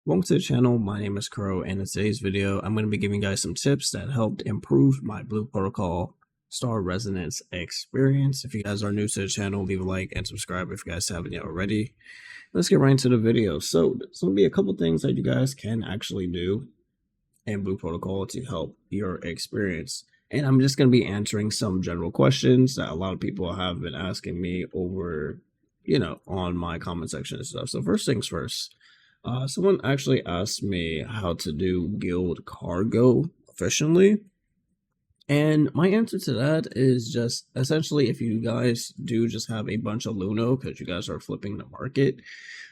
Welcome to the channel. My name is Crow, and in today's video, I'm going to be giving you guys some tips that helped improve my Blue Protocol Star Resonance experience. If you guys are new to the channel, leave a like and subscribe if you guys haven't yet already. Let's get right into the video. So there's going to be a couple things that you guys can actually do in Blue Protocol to help your experience. And I'm just going to be answering some general questions that a lot of people have been asking me over, on my comment section and stuff. So first things first. Someone actually asked me how to do guild cargo efficiently. And my answer to that is just essentially if you guys do just have a bunch of Luno because you guys are flipping the market,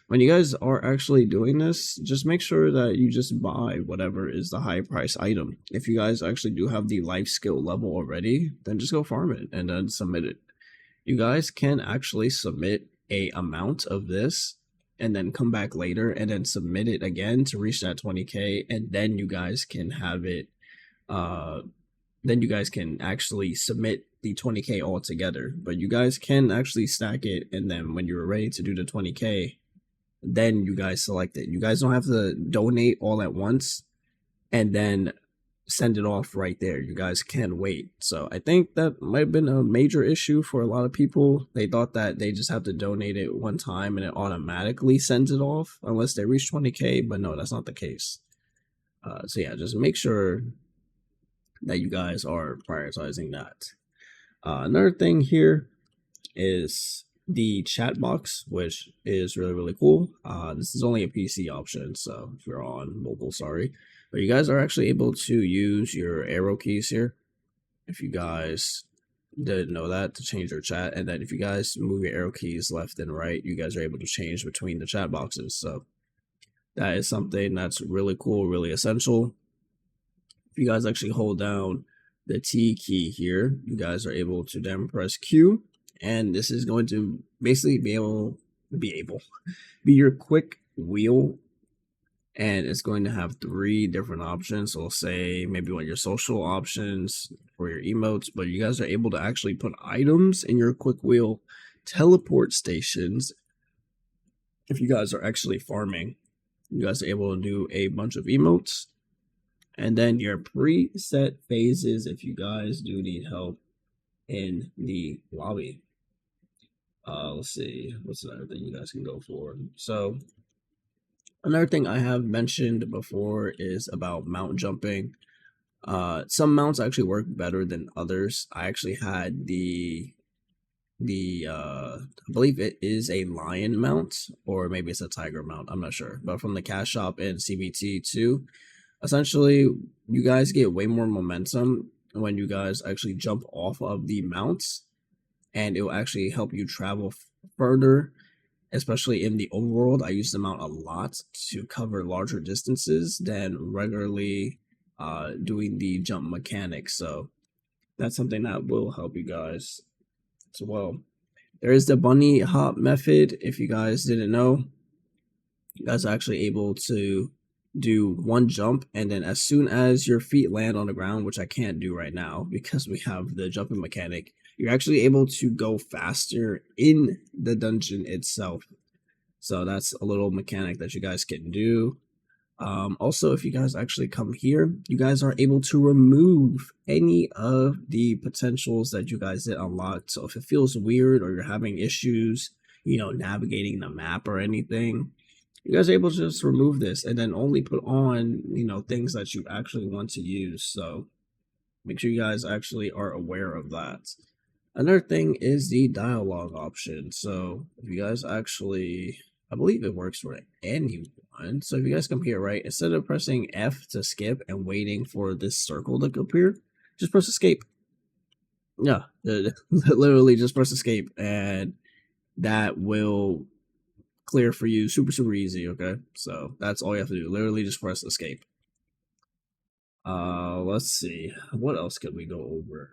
when you guys are actually doing this, just make sure that you just buy whatever is the high price item. If you guys actually do have the life skill level already, then just go farm it and then submit it. You guys can actually submit a amount of this and then come back later and then submit it again to reach that 20k, and then you guys can have it then you guys can actually submit the 20k all together. But you guys can actually stack it, and then when you're ready to do the 20k, then you guys select it. You guys don't have to donate all at once and then send it off right there. You guys can wait. So I think that might have been a major issue for a lot of people. They thought that they just have to donate it one time and it automatically sends it off unless they reach 20k, but no, that's not the case. So yeah, just make sure that you guys are prioritizing that. Another thing here is the chat box, which is really cool. This is only a PC option, so if you're on mobile, sorry, but you guys are actually able to use your arrow keys here if you guys didn't know that, to change your chat. And then if you guys move your arrow keys left and right, you guys are able to change between the chat boxes. So that is something that's really cool, really essential. If you guys actually hold down the T key here, you guys are able to then press Q, and this is going to basically be your quick wheel, and it's going to have 3 different options. So we'll say maybe one of your social options or your emotes, but you guys are able to actually put items in your quick wheel, teleport stations. If you guys are actually farming, you guys are able to do a bunch of emotes, and then your preset phases if you guys do need help in the lobby. Let's see, what's another thing you guys can go for? So another thing I have mentioned before is about mount jumping. Some mounts actually work better than others. I actually had I believe it is a lion mount, or maybe it's a tiger mount, I'm not sure, but from the cash shop in CBT2, essentially you guys get way more momentum when you guys actually jump off of the mounts, and it will actually help you travel further, especially in the overworld. I use the mount a lot to cover larger distances than regularly doing the jump mechanics. So that's something that will help you guys as well. There is the bunny hop method. If you guys didn't know, you guys are actually able to do one jump, and then as soon as your feet land on the ground, which I can't do right now because we have the jumping mechanic, you're actually able to go faster in the dungeon itself. So that's a little mechanic that you guys can do. Also, if you guys actually come here, you guys are able to remove any of the potentials that you guys did unlock. So if it feels weird or you're having issues, navigating the map or anything, you guys are able to just remove this and then only put on, things that you actually want to use. So make sure you guys actually are aware of that. Another thing is the dialogue option. So if you guys actually, I believe it works for anyone. So if you guys come here, right, instead of pressing F to skip and waiting for this circle to appear, just press escape. Yeah, literally just press escape, and that will clear for you super easy. Okay, so that's all you have to do. Literally just press escape. Let's see, what else could we go over?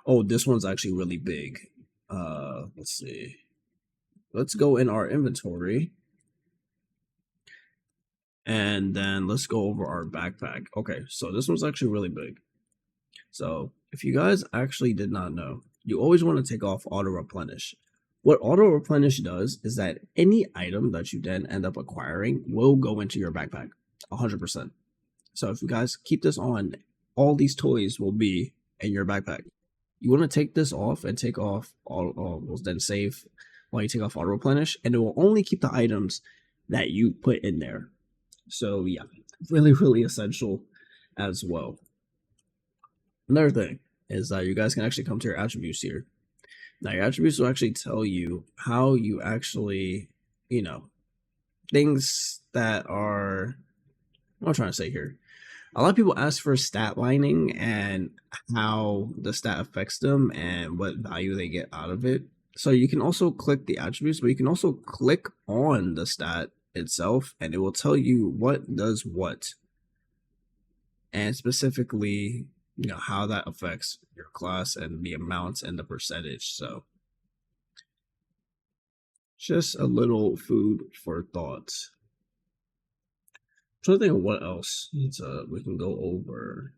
Oh, this one's actually really big. Let's see, let's go in our inventory, and then let's go over our backpack. Okay, so this one's actually really big. So if you guys actually did not know, you always want to take off auto replenish. What auto replenish does is that any item that you then end up acquiring will go into your backpack 100%. So if you guys keep this on, all these toys will be in your backpack. You want to take this off and take off then save while you take off auto replenish, and it will only keep the items that you put in there. So yeah, really, really essential as well. Another thing is that you guys can actually come to your attributes here. Now your attributes will actually tell you how you actually, things that are, what I'm trying to say here. A lot of people ask for stat lining and how the stat affects them and what value they get out of it. So you can also click the attributes, but you can also click on the stat itself and it will tell you what does what. And specifically, how that affects your class and the amounts and the percentage. So just a little food for thought. I'm trying to think of what else we can go over.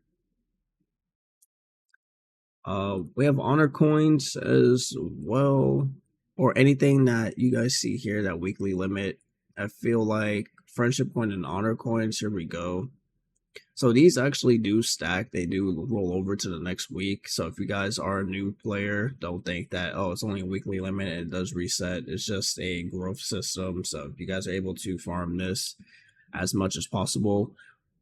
We have honor coins as well, or anything that you guys see here, that weekly limit. I feel like friendship coin and honor coins, here we go. So these actually do stack. They do roll over to the next week. So if you guys are a new player, don't think that, oh, it's only a weekly limit and it does reset. It's just a growth system. So if you guys are able to farm this as much as possible.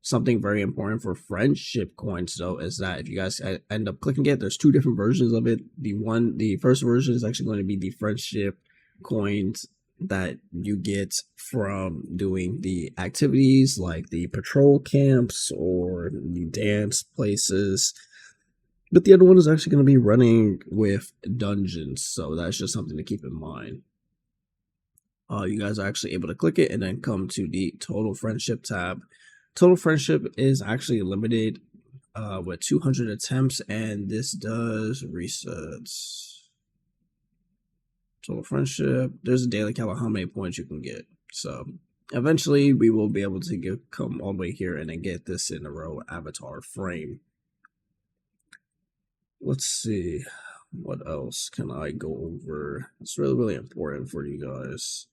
Something very important for friendship coins though is that if you guys end up clicking it, there's two different versions of it. The first version is actually going to be the friendship coins that you get from doing the activities like the patrol camps or the dance places. But the other one is actually going to be running with dungeons, so that's just something to keep in mind. You guys are actually able to click it and then come to the total friendship tab. Total friendship is actually limited with 200 attempts, and this does resets. Total friendship, there's a daily cap of how many points you can get. So eventually we will be able to come all the way here and then get this in a row avatar frame. Let's see, what else can I go over? It's really, really important for you guys.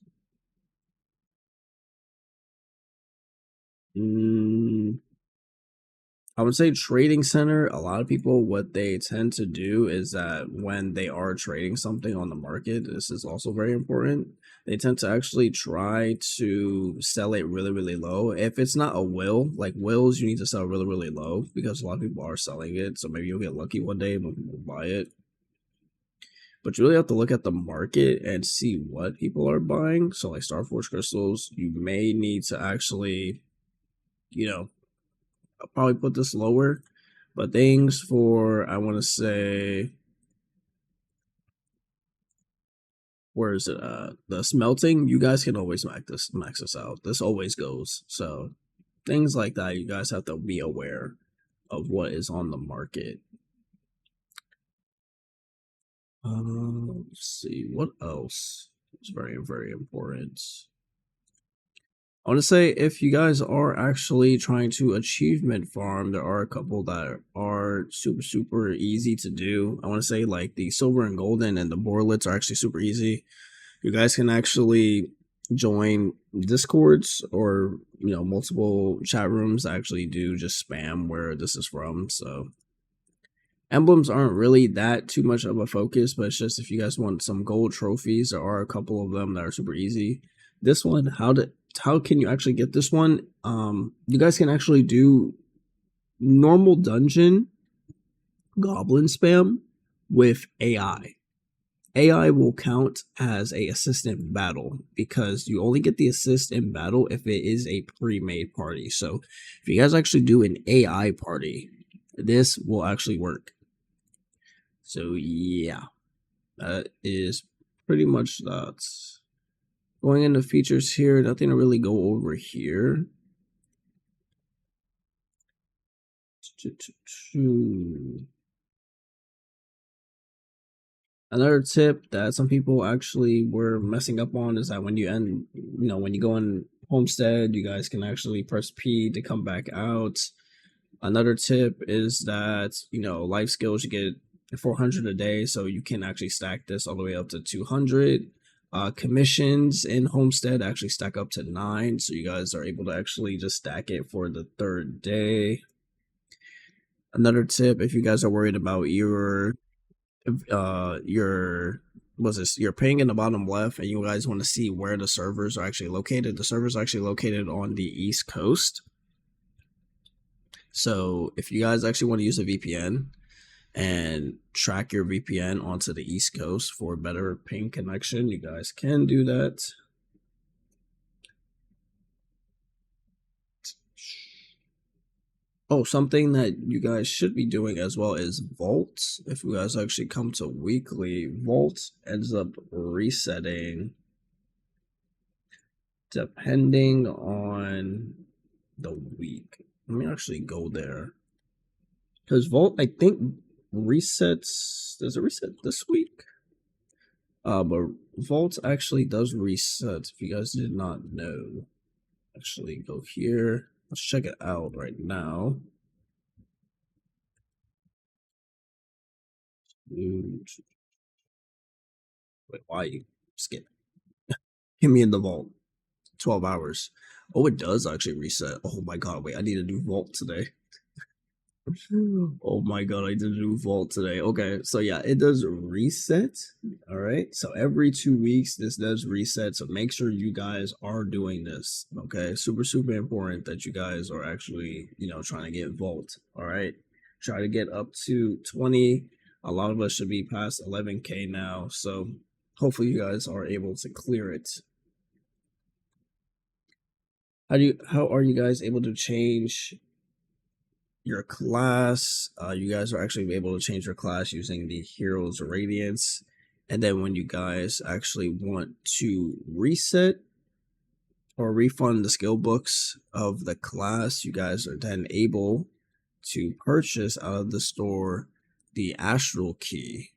I would say trading center. A lot of people, what they tend to do is that when they are trading something on the market, this is also very important. They tend to actually try to sell it really, really low. If it's not a will, like wills, you need to sell really, really low because a lot of people are selling it. So maybe you'll get lucky one day when people buy it. But you really have to look at the market and see what people are buying. So like Star Force crystals, you may need to actually, I'll probably put this lower, but things for, I want to say, where is it? The smelting, you guys can always max this out. This always goes. So things like that, you guys have to be aware of what is on the market. Let's see, what else is very, very important. I want to say if you guys are actually trying to achievement farm, there are a couple that are super, super easy to do. I want to say like the silver and golden and the borlets are actually super easy. You guys can actually join discords or multiple chat rooms that actually do just spam where this is from. So emblems aren't really that too much of a focus, but it's just if you guys want some gold trophies, there are a couple of them that are super easy. This one, how can you actually get this one? You guys can actually do normal dungeon goblin spam with AI. AI will count as a assist in battle because you only get the assist in battle if it is a pre-made party. So if you guys actually do an AI party, this will actually work. So yeah, that is pretty much that. Going into features here, nothing to really go over here. Another tip that some people actually were messing up on is that when you when you go in Homestead, you guys can actually press P to come back out. Another tip is that, life skills, you get 400 a day, so you can actually stack this all the way up to 200. Commissions in Homestead actually stack up to 9, so you guys are able to actually just stack it for the 3rd day. Another tip, if you guys are worried about your you're ping in the bottom left and you guys want to see where the servers are actually located, the servers are actually located on the East Coast. So if you guys actually want to use a VPN and track your VPN onto the East Coast for better ping connection, you guys can do that. Oh, something that you guys should be doing as well is Vault. If you guys actually come to weekly, Vault ends up resetting depending on the week. Let me actually go there. Because Vault, I think, resets. Does it reset this week? But Vault actually does reset, if you guys did not know. Actually, go here. Let's check it out right now. Wait, why you skip? Hit me in the vault. 12 hours. Oh, it does actually reset. Oh my god, wait, I need a new vault today. Oh my god, I did a new vault today. Okay, so yeah, it does reset. All right, so every 2 weeks this does reset, so make sure you guys are doing this. Okay, super important that you guys are actually, trying to get vault. All right, try to get up to 20. A lot of us should be past 11k now, so hopefully you guys are able to clear it. How are you guys able to change your class? You guys are actually able to change your class using the Heroes Radiance. And then when you guys actually want to reset or refund the skill books of the class, you guys are then able to purchase out of the store the Astral Key.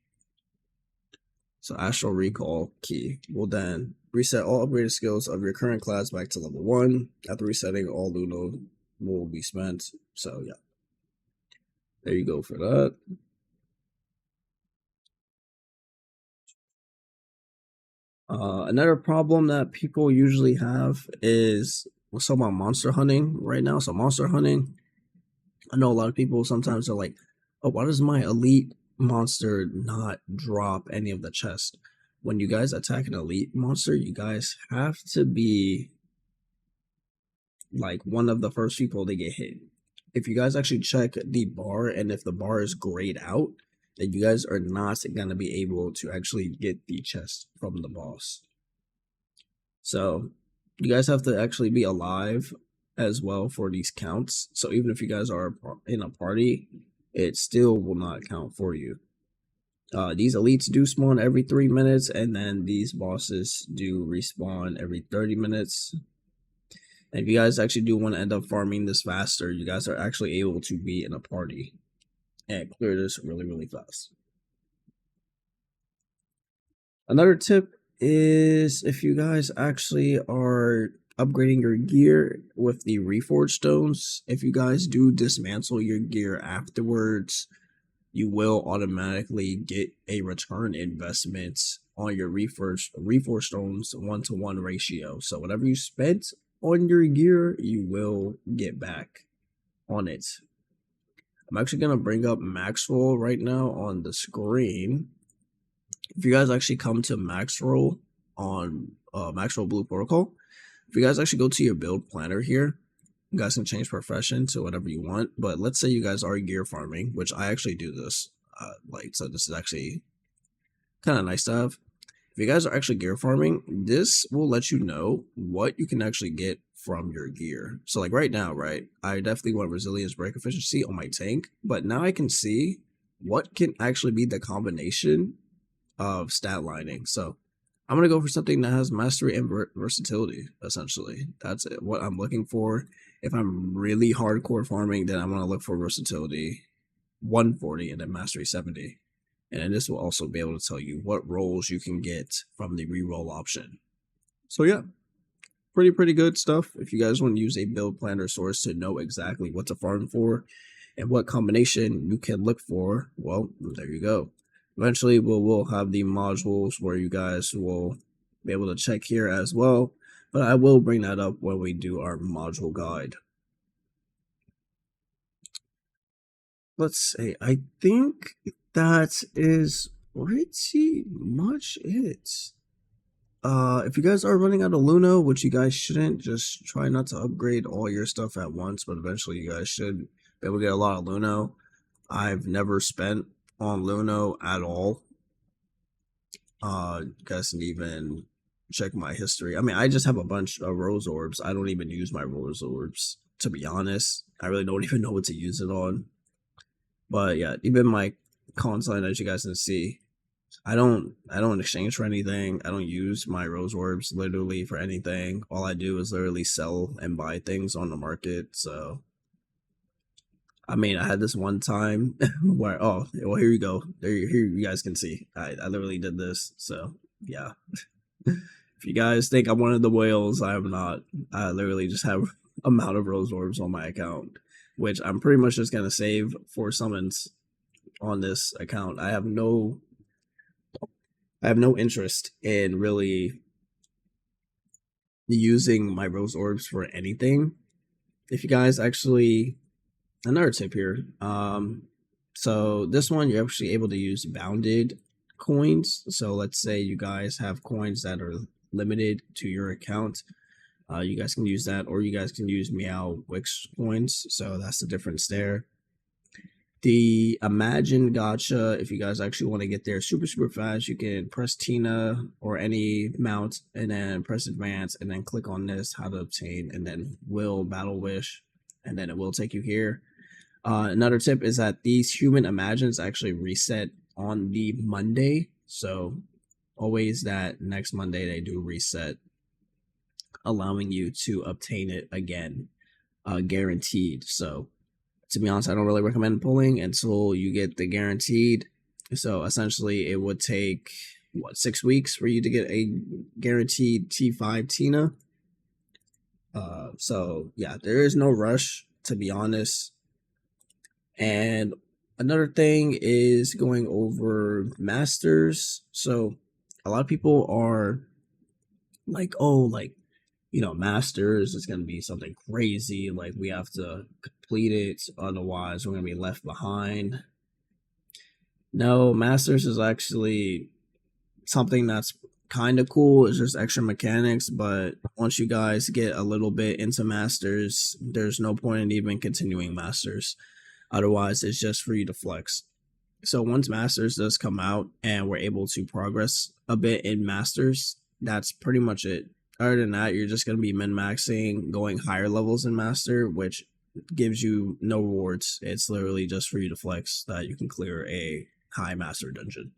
So Astral Recall Key will then reset all upgraded skills of your current class back to level 1. After resetting, all Luno will be spent. So yeah. There you go for that. Another problem that people usually have is let's talk about monster hunting right now. So monster hunting, I know a lot of people sometimes are like, oh, why does my elite monster not drop any of the chest? When you guys attack an elite monster, you guys have to be like one of the first people to get hit. If you guys actually check the bar and if the bar is grayed out, then you guys are not going to be able to actually get the chest from the boss. So you guys have to actually be alive as well for these counts. So even if you guys are in a party, it still will not count for you. These elites do spawn every 3 minutes, and then these bosses do respawn every 30 minutes. And if you guys actually do want to end up farming this faster, you guys are actually able to be in a party and clear this really fast. Another tip is if you guys actually are upgrading your gear with the reforged stones, if you guys do dismantle your gear afterwards, you will automatically get a return investment on your reforged stones 1-to-1 ratio. So whatever you spent on your gear, you will get back on it. I'm actually going to bring up Maxroll right now on the screen. If you guys actually come to Maxroll on Maxroll Blue Protocol, if you guys actually go to your build planner here, you guys can change profession to whatever you want. But let's say you guys are gear farming, which I actually do this. So this is actually kind of nice to have. If you guys are actually gear farming, this will let you know what you can actually get from your gear. So like right now, right, I definitely want resilience, break efficiency on my tank, but now I can see what can actually be the combination of stat lining. So I'm going to go for something that has mastery and versatility, essentially. That's it. What I'm looking for. If I'm really hardcore farming, then I'm going to look for versatility 140 and then mastery 70. And then this will also be able to tell you what rolls you can get from the reroll option. So yeah, pretty good stuff. If you guys want to use a build planner source to know exactly what to farm for, and what combination you can look for, well, there you go. Eventually, we'll have the modules where you guys will be able to check here as well, but I will bring that up when we do our module guide. Let's see, I think that is pretty much it. If you guys are running out of Luna, which you guys shouldn't, just try not to upgrade all your stuff at once, but eventually you guys should be able to get a lot of Luna. I've never spent on Luna at all. You guys can even check my history. I mean, I just have a bunch of rose orbs. I don't even use my rose orbs, to be honest. I really don't even know what to use it on. But yeah, even my consign, as you guys can see, I don't exchange for anything. I don't use my rose orbs literally for anything. All I do is literally sell and buy things on the market. So I mean, I had this one time where, oh, well, here you go. Here you guys can see. I literally did this. So yeah. If you guys think I'm one of the whales, I am not. I literally just have amount of rose orbs on my account, which I'm pretty much just gonna save for summons on this account. I have no interest in really using my rose orbs for anything. If you guys actually, another tip here, so this one you're actually able to use bounded coins. So let's say you guys have coins that are limited to your account, you guys can use that, or you guys can use Meow Wix coins. So that's the difference there. The Imagine gacha, if you guys actually want to get there super fast, you can press Tina or any mount and then press advance and then click on this, how to obtain, and then will battle wish, and then it will take you here. Another tip is that these human imagines actually reset on the Monday, so always that next Monday they do reset, allowing you to obtain it again, guaranteed. So to be honest, I don't really recommend pulling until you get the guaranteed. So essentially, it would take, what, 6 weeks for you to get a guaranteed T5 Tina. So yeah, there is no rush, to be honest. And another thing is going over masters. So a lot of people are like, oh, like, you know, masters is going to be something crazy. Like, we have to complete it, otherwise we're going to be left behind. No, masters is actually something that's kind of cool. It's just extra mechanics, but once you guys get a little bit into masters, there's no point in even continuing masters. Otherwise, it's just for you to flex. So once masters does come out and we're able to progress a bit in masters, that's pretty much it. Other than that, you're just going to be min-maxing, going higher levels in master, which gives you no rewards. It's literally just for you to flex that you can clear a high master dungeon.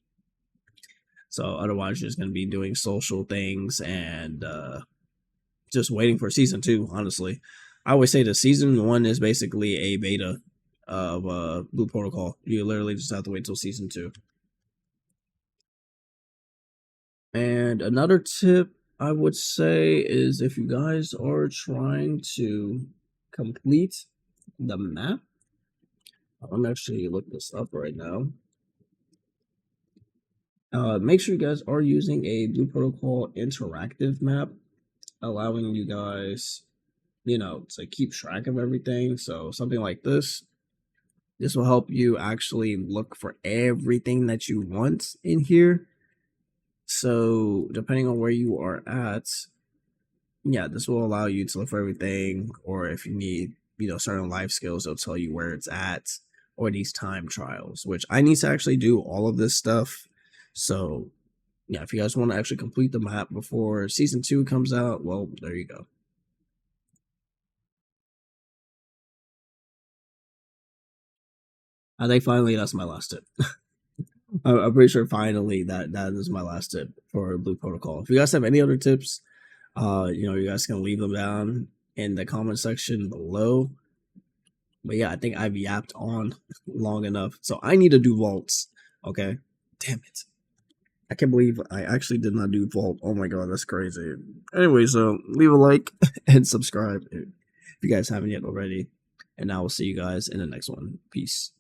So otherwise, you're just going to be doing social things and just waiting for season 2, honestly. I always say the season 1 is basically a beta of Blue Protocol. You literally just have to wait till season 2. And another tip I would say is, if you guys are trying to complete the map, I'm actually looking this up right now. Make sure you guys are using a Blue Protocol interactive map, allowing you guys, you know, to keep track of everything. So something like this will help you actually look for everything that you want in here. So depending on where you are at, yeah, this will allow you to look for everything, or if you need, you know, certain life skills, it'll tell you where it's at, or these time trials, which I need to actually do all of this stuff. So yeah, if you guys want to actually complete the map before season 2 comes out, well, there you go. I think finally that's my last tip. I'm pretty sure finally that is my last tip for Blue Protocol. If you guys have any other tips, you know, you guys can leave them down in the comment section below. But yeah, I think I've yapped on long enough, so I need to do vaults. Okay, damn it, I can't believe I actually did not do vault. Oh my god, that's crazy. Anyway, so leave a like and subscribe if you guys haven't yet already. and I will see you guys in the next one. Peace.